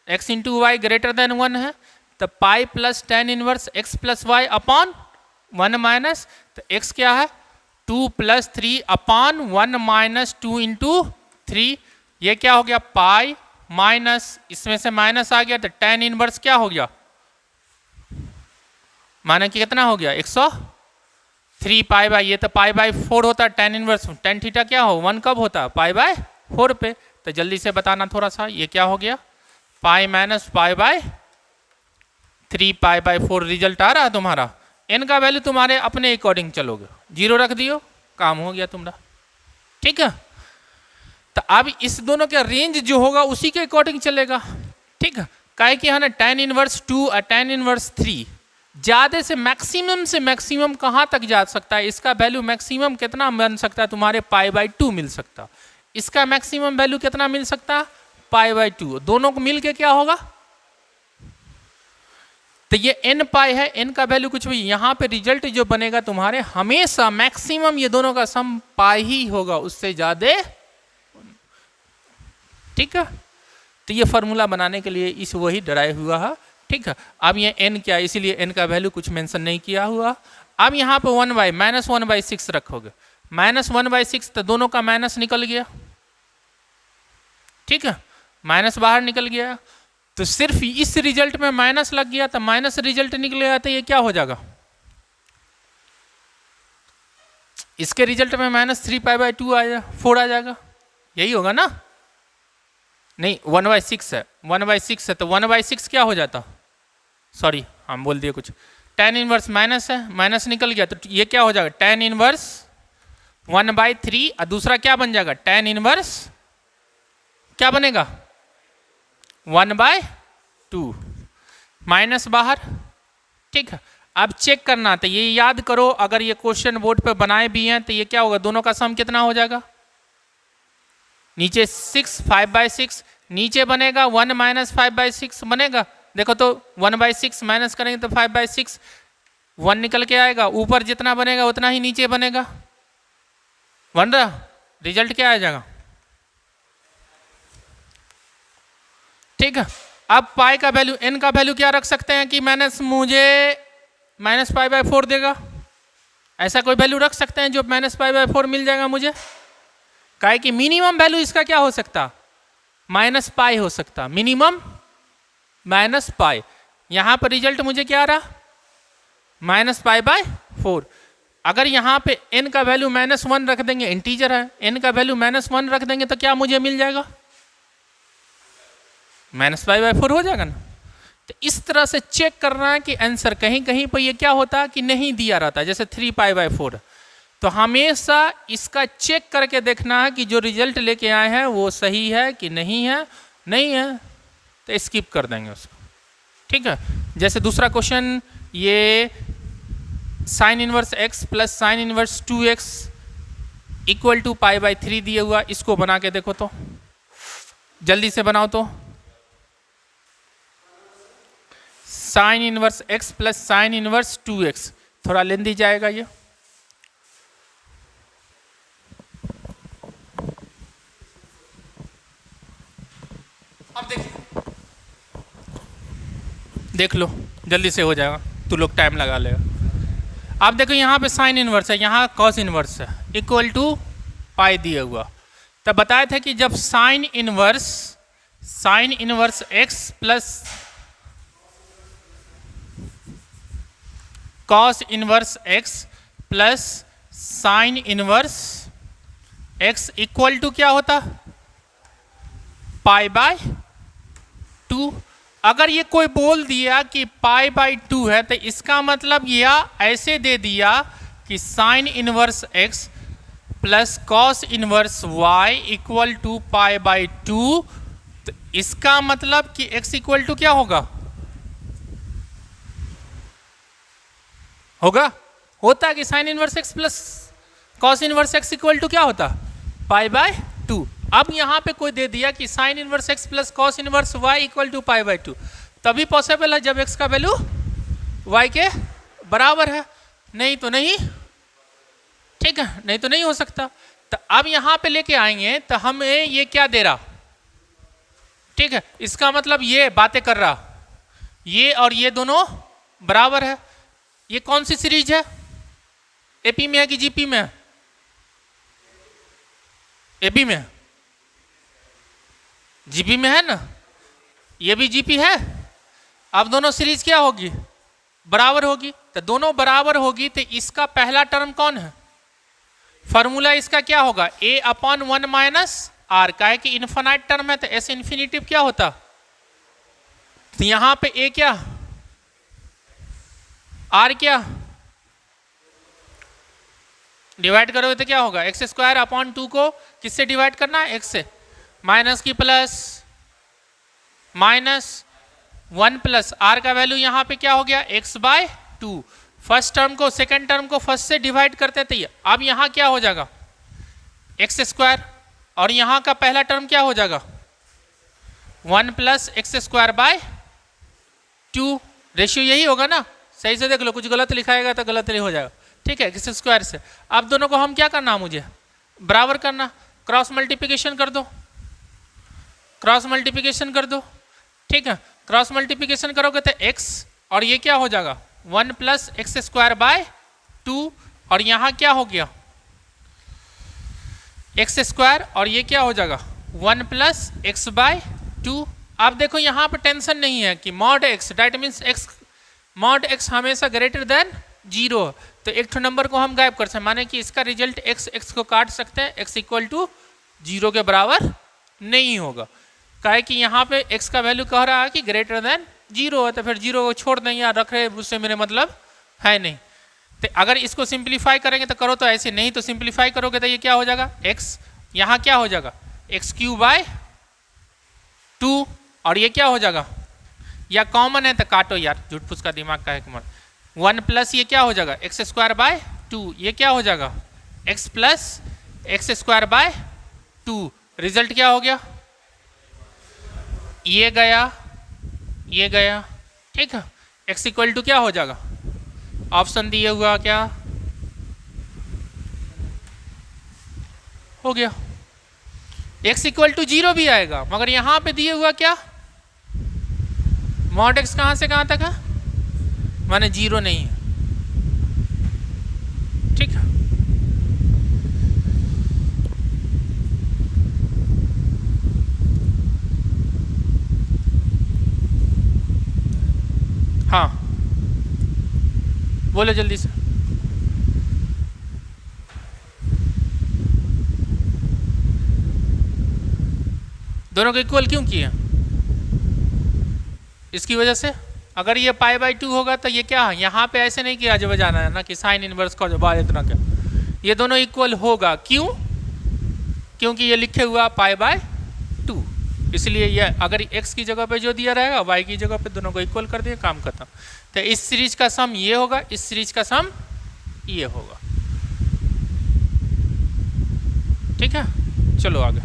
x into y greater than 1 है, तो pi plus tan inverse x plus y upon 1 minus, तो x क्या है 2 प्लस 3 अपॉन 1 माइनस 2 इंटू 3, ये क्या हो गया पाई माइनस, इसमें से माइनस आ गया तो टेन इनवर्स क्या हो गया, माना कि कितना हो गया 103 पाई बाई, ये तो पाई बाई 4 होता है, टेन इनवर्स टेन थीटा क्या हो 1 कब होता है पाई बाई 4 पे, तो जल्दी से बताना थोड़ा सा, ये क्या हो गया pi minus pi by 3 pi by 4 result आ रहा है तुम्हारा। n का वैल्यू तुम्हारे अपने अकॉर्डिंग चलोगे, 0 रख दियो काम हो गया तुम्हारा, ठीक है। तो अब इस दोनों का रेंज जो होगा उसी के अकॉर्डिंग चलेगा, ठीक है। काहे कि है ना tan इनवर्स 2 और tan इनवर्स 3 ज़्यादा से मैक्सिमम कहाँ तक जा सकता है, इसका वैल्यू मैक्सिमम कितना बन सकता है तुम्हारे पाई बाई 2 मिल सकता, इसका मैक्सिमम वैल्यू कितना मिल सकता है पाई बाई 2, दोनों को मिल के क्या होगा, तो ये n पाई है, n का वैल्यू कुछ भी, यहाँ पे रिजल्ट जो बनेगा तुम्हारे हमेशा मैक्सिमम ये दोनों का सम पाई ही होगा, उससे ज़्यादा, ठीक है। तो ये फार्मूला बनाने के लिए इस वही डराया हुआ है, ठीक है। अब ये n क्या है, इसीलिए n का वैल्यू कुछ मेंशन नहीं किया हुआ। अब यहाँ पे 1 बाई माइनस 1 बाई 6 रखोगे, माइनस 1 बाई 6 तो दोनों का माइनस निकल गया, ठीक है, माइनस बाहर निकल गया, तो सिर्फ इस रिजल्ट में माइनस लग गया, तो माइनस रिजल्ट निकलेगा, तो ये क्या हो जाएगा, इसके रिजल्ट में माइनस 3 पाई बाई 2 आएगा 4 आ जाएगा, यही होगा ना, नहीं 1 बाई 6 है, 1 बाई 6 है, तो 1 बाई 6 क्या हो जाता, सॉरी हम बोल दिए कुछ, tan इनवर्स माइनस है, माइनस निकल गया, तो ये क्या हो जाएगा tan इनवर्स 1 बाई 3, और दूसरा क्या बन जाएगा tan इनवर्स क्या बनेगा 1 बाय 2, माइनस बाहर, ठीक है। अब चेक करना, तो ये याद करो, अगर ये क्वेश्चन बोर्ड पे बनाए भी हैं तो ये क्या होगा, दोनों का सम कितना हो जाएगा, नीचे 6 5 बाई 6, नीचे बनेगा 1 माइनस 5 बाई 6 बनेगा, देखो तो 1 बाई 6 माइनस करेंगे तो 5 बाई 6 1 निकल के आएगा, ऊपर जितना बनेगा उतना ही नीचे बनेगा 1 रहा, रिजल्ट क्या आ जाएगा, ठीक है। अब पाई का वैल्यू n का वैल्यू क्या रख सकते हैं कि माइनस मुझे माइनस पाई बाई 4 देगा, ऐसा कोई वैल्यू रख सकते हैं जो माइनस पाई बाई 4 मिल जाएगा मुझे, काहे कि मिनिमम वैल्यू इसका क्या हो सकता माइनस पाई हो सकता, मिनिमम माइनस पाई, यहाँ पर रिजल्ट मुझे क्या आ रहा माइनस पाई बाई 4, अगर यहाँ पे n का वैल्यू -1 रख देंगे, इंटीजर है, n का वैल्यू -1 रख देंगे तो क्या मुझे मिल जाएगा -π/4 हो जाएगा ना। तो इस तरह से चेक करना है कि आंसर कहीं कहीं पर ये क्या होता है कि नहीं दिया रहता है, जैसे 3π/4, तो हमेशा इसका चेक करके देखना है कि जो रिजल्ट लेके आए हैं वो सही है कि नहीं है, नहीं है तो स्किप कर देंगे उसको, ठीक है। जैसे दूसरा क्वेश्चन, ये sine inverse x plus sine inverse 2x equal to π/3 दिए हुआ, इसको बना के देखो तो, जल्दी से बनाओ तो। Sign inverse x plus sine inverse 2x, थोड़ा लेंदी जाएगा ये, अब देखिए, देख लो जल्दी से हो जाएगा, तू लोग टाइम लगा लेगा। अब देखो यहाँ पे साइन इनवर्स है, यहाँ कॉस इनवर्स है, इक्वल टू पाई दिए हुआ, तब बताए थे कि जब sine inverse x plus cos inverse x plus sine inverse x equal to क्या होता π/2। अगर ये कोई बोल दिया कि π/2 है तो इसका मतलब या ऐसे दे दिया कि sine inverse x plus cos inverse y equal to π/2, तो इसका मतलब कि x इक्वल टू क्या होगा, होता है कि sine inverse x plus cos inverse x equal to क्या होता π/2। अब यहाँ पे कोई दे दिया कि sine inverse x plus cos inverse y equal to π/2, तभी पॉसिबल है जब x का वैल्यू y के बराबर है, नहीं तो नहीं, ठीक है, नहीं तो नहीं हो सकता। तो अब यहाँ पे लेके आएंगे तो हमें ये क्या दे रहा, ठीक है, इसका मतलब ये बातें कर रहा, ये और ये दोनों बराबर है। ये कौन सी सीरीज है, एपी में है कि जीपी में है? एपी में, जीपी में है ना, ये भी जीपी है। अब दोनों सीरीज क्या होगी, बराबर होगी। तो दोनों बराबर होगी तो इसका पहला टर्म कौन है, फॉर्मूला इसका क्या होगा, a अपॉन 1 माइनस आर। का है कि इन्फिनाइट टर्म है तो एस इन्फिनिटिव क्या होता, तो यहां पे a क्या, r क्या, डिवाइड करोगे तो क्या होगा, एक्स स्क्वायर अपॉन 2 को किससे डिवाइड करना है, x से, माइनस की प्लस माइनस 1 प्लस आर का वैल्यू यहां पे क्या हो गया, x बाय 2। फर्स्ट टर्म को सेकंड टर्म को फर्स्ट से डिवाइड करते थे। अब यहां क्या हो जाएगा, एक्स स्क्वायर, और यहां का पहला टर्म क्या हो जाएगा, 1 plus x square by 2। Ratio यही होगा ना, सही से देख लो, कुछ गलत लिखाएगा तो गलत नहीं हो जाएगा। ठीक है, एक्स स्क्वायर से। अब दोनों को हम क्या करना, मुझे बराबर करना, क्रॉस मल्टीप्लिकेशन कर दो, क्रॉस मल्टीप्लिकेशन कर दो। ठीक है, क्रॉस मल्टीप्लिकेशन करोगे तो x और ये क्या हो जाएगा, 1 प्लस एक्स स्क्वायर बाय 2, और यहाँ क्या हो गया, एक्स स्क्वायर, और ये क्या हो जाएगा 1 प्लस एक्स बाय 2। आप देखो यहाँ पर टेंशन नहीं है कि mod x, that means x mod x हमेशा ग्रेटर देन 0, तो एक तो नंबर को हम गायब कर सकते हैं, माने कि इसका रिजल्ट x को काट सकते हैं, x इक्वल टू 0 के बराबर नहीं होगा। काहे कि यहाँ पे x का वैल्यू कह रहा है कि ग्रेटर देन 0 है, तो फिर 0 को छोड़ दें या रख रहे, उससे मेरे मतलब है नहीं। तो अगर इसको सिंप्लीफाई करेंगे तो करो, तो ऐसे नहीं, तो सिंप्लीफाई करोगे तो ये क्या हो जाएगा, x यहाँ क्या हो जाएगा, एक्स क्यू बाय 2, और ये क्या हो जाएगा, या कॉमन है तो काटो यार, झूठ फूस का दिमाग का है कि 1 प्लस ये क्या हो जाएगा, एक्स स्क्वायर बाय 2, ये क्या हो जाएगा, x plus x square by 2। Result क्या हो गया, ये गया, ये गया। ठीक है, x इक्वल टू क्या हो जाएगा, ऑप्शन दिए हुआ क्या हो गया, x इक्वल टू 0 भी आएगा, मगर यहां पे दिए हुआ क्या, मॉड x कहां से कहां तक है, माने 0 नहीं है। ठीक है, हाँ बोलो जल्दी से। दोनों को इक्वल क्यों किए, इसकी वजह से अगर ये पाई बाई 2 होगा तो ये क्या है, यहाँ पे ऐसे नहीं किया जब जाना है ना कि साइन इनवर्स का जब इतना क्या, ये दोनों इक्वल होगा। क्यों, क्योंकि ये लिखे हुआ पाई बाय 2, इसलिए ये अगर x की जगह पे जो दिया रहेगा y की जगह पे दोनों को इक्वल कर दिए, काम खत्म। तो इस सीरीज का सम ये होगा, इस सीरीज का सम ये होगा। ठीक है, चलो आगे।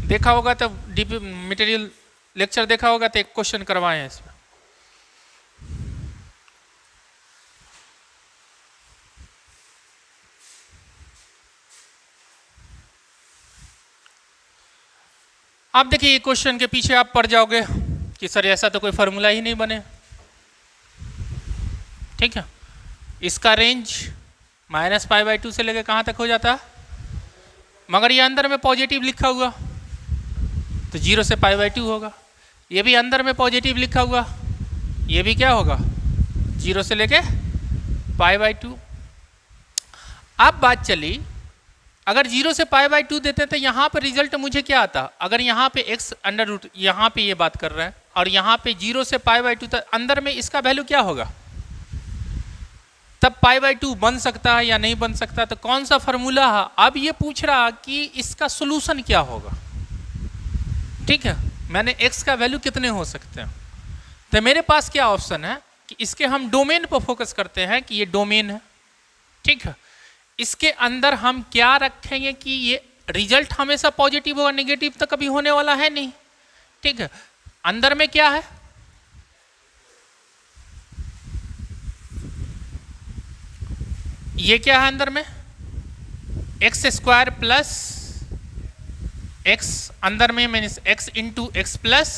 देखा होगा तो डीपी मटेरियल लेक्चर देखा होगा तो एक क्वेश्चन करवाए हैं इसमें। आप देखिए ये क्वेश्चन के पीछे आप पड़ जाओगे कि सर ऐसा तो कोई फार्मूला ही नहीं बने। ठीक है, इसका रेंज -π/2 से लेकर कहाँ तक हो जाता है, मगर ये अंदर में पॉजिटिव लिखा हुआ तो 0 से π/2 होगा। ये भी अंदर में पॉजिटिव लिखा हुआ, ये भी क्या होगा 0 से लेके π/2। अब बात चली, अगर 0 से π/2 देते तो यहाँ पर रिजल्ट मुझे क्या आता, अगर यहाँ पे x अंडर रूट, यहाँ पे ये बात कर रहे हैं, और यहाँ पे 0 से π/2 तक अंदर में इसका वैल्यू क्या होगा, तब π/2 बन सकता है या नहीं बन सकता, तो कौन सा फॉर्मूला है। अब ये पूछ रहा कि इसका सोल्यूशन क्या होगा। ठीक है, मैंने x का वैल्यू कितने हो सकते हैं, तो मेरे पास क्या ऑप्शन है कि इसके हम डोमेन पर फोकस करते हैं कि ये डोमेन है। ठीक है, इसके अंदर हम क्या रखेंगे कि ये रिजल्ट हमेशा पॉजिटिव होगा, नेगेटिव तो कभी होने वाला है नहीं। ठीक है, अंदर में क्या है, ये क्या है अंदर में, एक्स स्क्वायर प्लस x अंदर में means x into x plus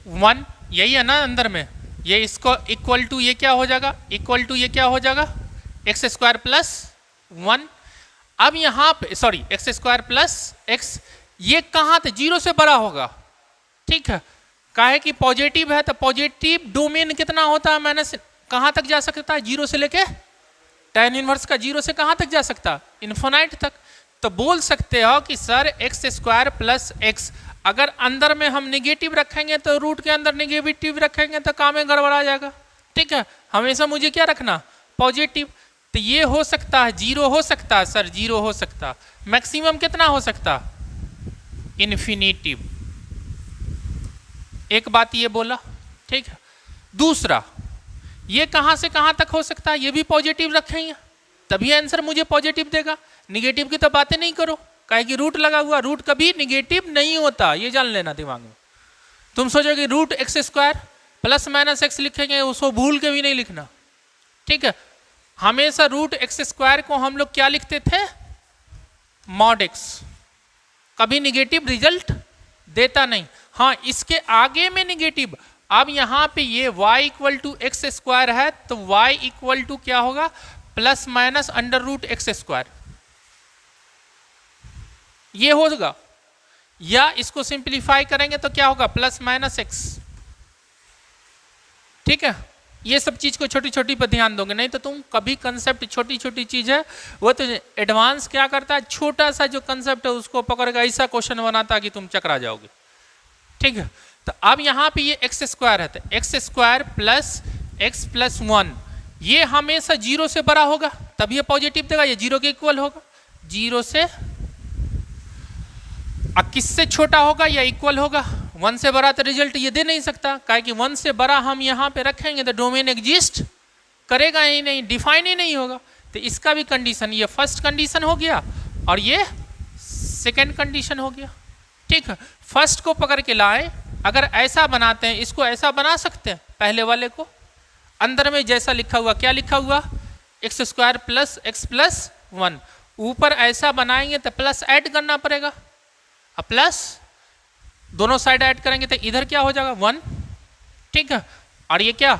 1, यही है ना अंदर में, ये इसको इक्वल टू ये क्या हो जाएगा, इक्वल टू ये क्या हो जाएगा एक्स स्क्वायर प्लस 1। अब यहाँ पे sorry x square plus x, ये कहाँ थे, जीरो से बड़ा होगा, ठीक है, काहे कि पॉजिटिव है तो पॉजिटिव डोमेन कितना होता है, माइनस कहाँ तक जा सकता है, जीरो से लेके tan इनवर्स का जीरो से कहाँ तक जा सकता, इन्फिनाइट तक। तो बोल सकते हो कि sir x square plus x, अगर अंदर में हम निगेटिव रखेंगे तो रूट के अंदर निगेटिव रखेंगे तो काम में गड़बड़ा जाएगा, ठीक है, हमेशा मुझे क्या रखना, पॉजिटिव। तो ये हो सकता है, जीरो हो सकता है सर, जीरो हो सकता, मैक्सिमम कितना हो सकता, इन्फिनिटिव। एक बात ये बोला, ठीक है। दूसरा, ये कहाँ से कहाँ तक हो सकता है, ये भी पॉजिटिव रखेंगे तभी आंसर मुझे पॉजिटिव देगा, निगेटिव की तो बातें नहीं करो, काहे कि रूट लगा हुआ, रूट कभी निगेटिव नहीं होता, ये जान लेना दिमाग में। तुम सोचोगे root x square plus minus x लिखेंगे, उसको भूल के भी नहीं लिखना, ठीक है। हमेशा रूट एक्स स्क्वायर को हम लोग क्या लिखते थे, मॉड एक्स, कभी निगेटिव रिजल्ट देता नहीं। हाँ, इसके आगे में निगेटिव, अब यहाँ पे ये y equal to x square है तो y इक्वल टू क्या होगा, plus minus under root x square, ये होगा। या इसको सिंप्लीफाई करेंगे तो क्या होगा, प्लस माइनस एक्स, ठीक है। ये सब चीज को छोटी छोटी पर ध्यान दोगे, नहीं तो तुम कभी कंसेप्ट छोटी छोटी चीज है वो तो एडवांस क्या करता है, छोटा सा जो कंसेप्ट है उसको पकड़ के ऐसा क्वेश्चन बनाता है कि तुम चकरा जाओगे, ठीक है। तो अब यहाँ पे ये एक्स स्क्वायर है तो x square plus x plus 1, ये हमेशा जीरो से बड़ा होगा तब ये पॉजिटिव देगा, ये जीरो के इक्वल होगा, जीरो से अब किससे छोटा होगा या इक्वल होगा, 1 से बड़ा तो रिजल्ट ये दे नहीं सकता, काहे कि 1 से बड़ा हम यहाँ पे रखेंगे तो डोमेन एग्जिस्ट करेगा ही नहीं, डिफाइन ही नहीं होगा। तो इसका भी कंडीशन, ये फर्स्ट कंडीशन हो गया और ये सेकेंड कंडीशन हो गया, ठीक है। फर्स्ट को पकड़ के लाए, अगर ऐसा बनाते हैं, इसको ऐसा बना सकते हैं, पहले वाले को अंदर में जैसा लिखा हुआ, क्या लिखा हुआ, x square plus x plus 1, ऊपर ऐसा बनाएंगे तो प्लस ऐड करना पड़ेगा, अब प्लस दोनों साइड ऐड करेंगे तो इधर क्या हो जाएगा 1, ठीक है। और ये क्या,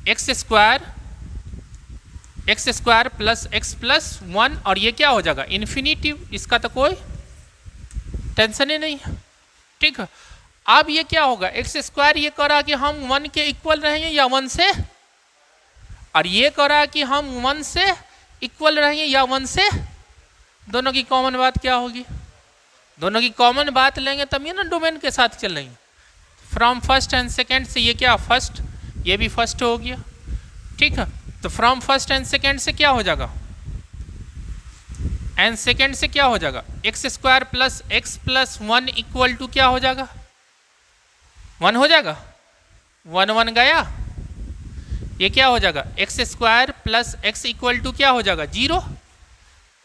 x square plus x plus 1, और ये क्या हो जाएगा इन्फिनिटिव, इसका तो कोई टेंशन ही नहीं है, ठीक है। अब ये क्या होगा, एक्स स्क्वायर ये कह रहा कि हम 1 के इक्वल रहेंगे या 1 से, और ये कह रहा कि हम 1 से इक्वल रहेंगे या 1 से, दोनों की कॉमन बात क्या होगी, दोनों की कॉमन बात लेंगे तब ये ना डोमेन के साथ चल रही, फ्रॉम फर्स्ट एंड सेकेंड से ये क्या फर्स्ट, ये भी फर्स्ट हो गया, ठीक है। तो फ्रॉम फर्स्ट एंड सेकेंड से क्या हो जाएगा, एंड सेकेंड से क्या हो जाएगा, x square plus x plus 1 equal to क्या हो जाएगा, 1 हो जाएगा, 1 1 गया, ये क्या हो जाएगा, x square plus x equal to क्या हो जाएगा 0,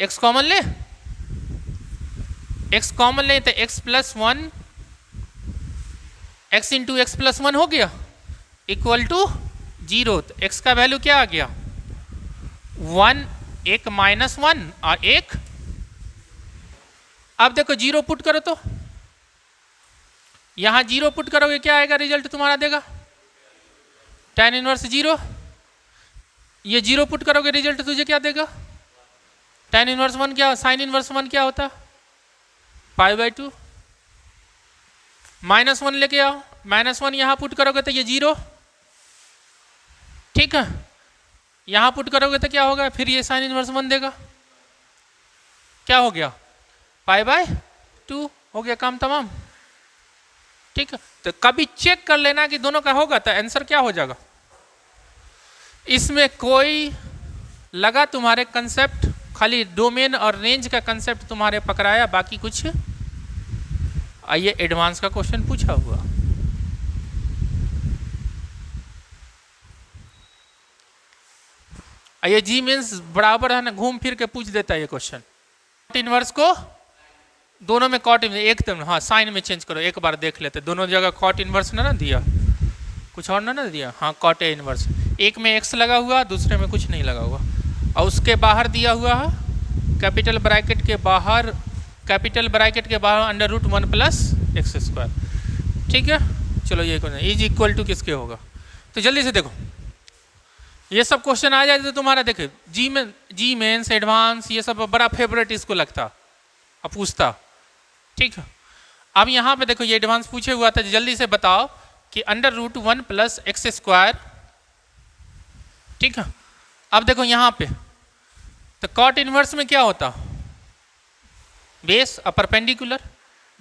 एक्स कॉमन ले, एक्स कॉमन ले तो x plus 1, x into x plus 1 हो गया इक्वल टू 0, तो एक्स का वैल्यू क्या आ गया 1, एक माइनस 1 और एक, अब देखो 0 पुट करो तो यहां 0 पुट करोगे क्या आएगा, रिजल्ट तुम्हारा देगा tan इनवर्स 0, ये 0 पुट करोगे रिजल्ट तुझे क्या देगा, tan इनवर्स 1 क्या, साइन इनवर्स 1 क्या होता, π/2, -1 लेके आओ, -1 यहां पुट करोगे तो ये 0, ठीक है, यहां पुट करोगे तो क्या होगा, फिर ये साइन इनवर्स 1 देगा, क्या हो गया π/2 हो गया, काम तमाम, ठीक है। तो कभी चेक कर लेना कि दोनों का होगा तो आंसर क्या हो जाएगा, इसमें कोई लगा तुम्हारे कंसेप्ट, खाली डोमेन और रेंज का कंसेप्ट तुम्हारे पकड़ाया, बाकी कुछ, आइए एडवांस का क्वेश्चन पूछा हुआ, आइए जी मीन्स बराबर है ना, घूम फिर के पूछ देता है ये क्वेश्चन, इनवर्स को दोनों में कॉट इनवर्स, एक तो हाँ साइन में चेंज करो, एक बार देख लेते, दोनों जगह कॉट इनवर्स ना दिया, कुछ और ना दिया, हाँ कॉट इनवर्स, एक में एक्स लगा हुआ, दूसरे में कुछ नहीं लगा हुआ, और उसके बाहर दिया हुआ है कैपिटल ब्रैकेट के बाहर कैपिटल ब्रैकेट के बाहर under root 1 plus x square. ठीक है, चलो ये क्वेश्चन इज इक्वल टू किसके होगा। तो जल्दी से देखो, ये सब क्वेश्चन आ जाए तो तुम्हारा देखो जी मेंस एडवांस ये सब बड़ा फेवरेट इसको लगता अब पूछता। ठीक है, अब यहाँ पे देखो ये एडवांस पूछे हुआ था, जल्दी से बताओ कि under root 1 plus x square. ठीक है, अब देखो यहाँ पे तो कॉट इनवर्स में क्या होता, बेस और परपेंडिकुलर।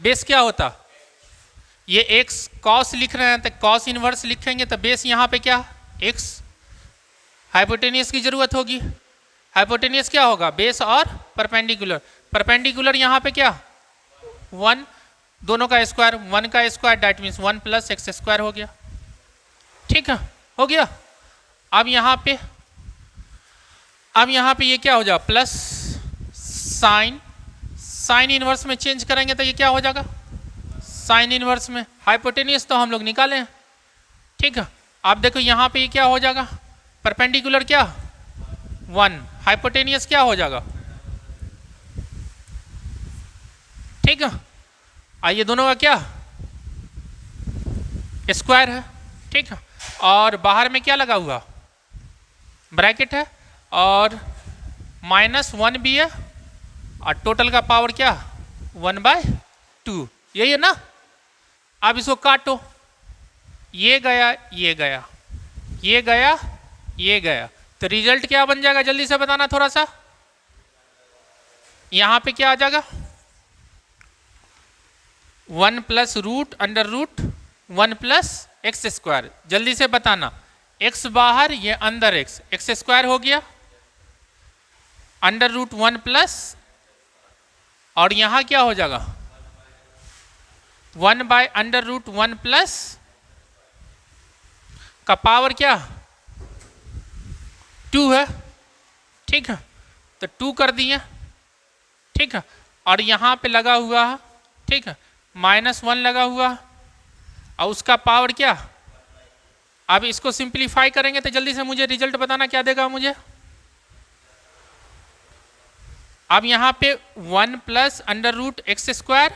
बेस क्या होता, ये एक्स कॉस लिख रहे हैं तो कॉस इनवर्स लिखेंगे तो बेस यहाँ पे क्या एक्स। हाइपोटेनियस की जरूरत होगी, हाइपोटेनियस क्या होगा बेस और परपेंडिकुलर। परपेंडिकुलर यहाँ पे क्या 1, दोनों का स्क्वायर 1 का square that means 1 plus x square हो गया। ठीक है, हो गया। अब यहाँ पे ये क्या हो जाएगा प्लस साइन इनवर्स में चेंज करेंगे तो ये क्या हो जाएगा साइन इनवर्स में। हाइपोटेनियस तो हम लोग निकाले हैं। ठीक है, अब देखो यहाँ पे ये क्या हो जाएगा परपेंडिकुलर क्या 1, हाइपोटेनियस क्या हो जाएगा। ठीक है, ये दोनों का क्या स्क्वायर है। ठीक है, और बाहर में क्या लगा हुआ ब्रैकेट है और -1 भी है और टोटल का पावर क्या 1/2 यही है ना। अब इसको काटो, ये गया ये गया ये गया ये गया तो रिजल्ट क्या बन जाएगा जल्दी से बताना थोड़ा सा। यहां पे क्या आ जाएगा 1 plus root under root 1 plus x square. जल्दी से बताना, एक्स बाहर ये अंदर एक्स स्क्वायर हो गया अंडर रूट 1 प्लस और यहां क्या हो जाएगा 1/√1 प्लस का पावर क्या 2 है। ठीक है, तो 2 कर दिए। ठीक है, और यहाँ पे लगा हुआ है ठीक है -1 लगा हुआ और उसका पावर क्या। अब इसको सिंप्लीफाई करेंगे तो जल्दी से मुझे रिजल्ट बताना क्या देगा मुझे। अब यहाँ पे 1 प्लस √x²,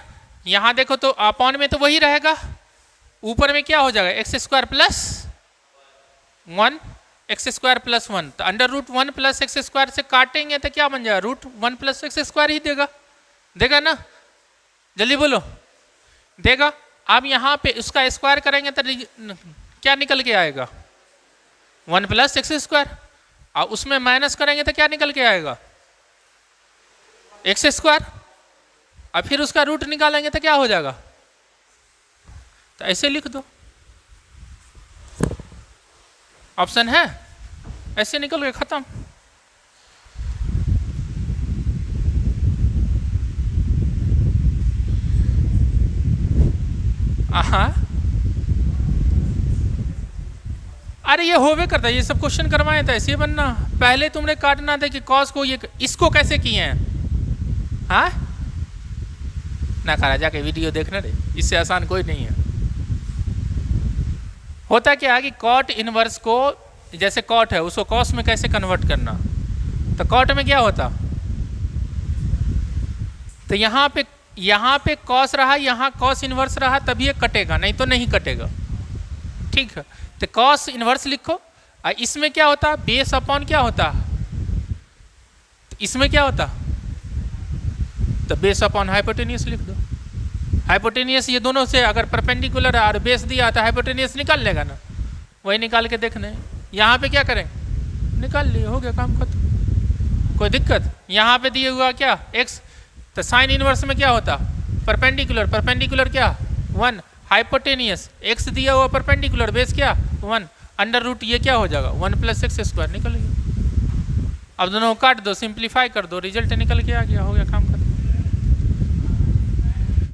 यहाँ देखो तो अपॉन में तो वही रहेगा, ऊपर में क्या हो जाएगा x² प्लस 1 x² प्लस 1। तो √1 प्लस x² से काटेंगे तो क्या बन जाएगा √1 प्लस x² ही देगा ना, जल्दी बोलो देगा। अब यहाँ पे उसका स्क्वायर करेंगे तो क्या निकल के आएगा 1 प्लस x², और उसमें माइनस करेंगे तो क्या निकल के आएगा x², और फिर उसका रूट निकालेंगे तो क्या हो जाएगा। तो ऐसे लिख दो, ऑप्शन है ऐसे निकल गए खत्म। अरे ये होवे करता है, ये सब क्वेश्चन करवाए तो ऐसे बनना। पहले तुमने काटना था कि कॉस को ये इसको कैसे किए हैं। हाँ ना करा जाके वीडियो देखना रे, इससे आसान कोई नहीं है। होता क्या है कि कॉट इनवर्स को जैसे कॉट है उसको कॉस में कैसे कन्वर्ट करना। तो कॉट में क्या होता, तो यहाँ पे कॉस रहा, यहाँ कॉस इनवर्स रहा, तभी ये कटेगा, नहीं तो नहीं कटेगा। ठीक है, तो कॉस इनवर्स लिखो। और इसमें क्या होता बेस अपॉन क्या होता, तो इसमें क्या होता तो बेस अपॉन हाइपोटेनियस लिख दो। हाइपोटेनियस ये दोनों से अगर परपेंडिकुलर और बेस दिया तो हाइपोटेनियस निकाल लेगा ना, वही निकाल के देखने। यहाँ पे क्या करें निकाल लिए, हो गया काम खत्म, कोई दिक्कत। यहाँ पे दिए हुआ क्या x, तो साइन इनवर्स में क्या होता परपेंडिकुलर क्या 1, हाइपोटेनियस x दिया हुआ परपेंडिकुलर बेस क्या 1 √, ये क्या हो जाएगा 1 प्लस x² निकल गया। अब दोनों को काट दो, सिंप्लीफाई कर दो, रिजल्ट निकल के आ गया, हो गया काम।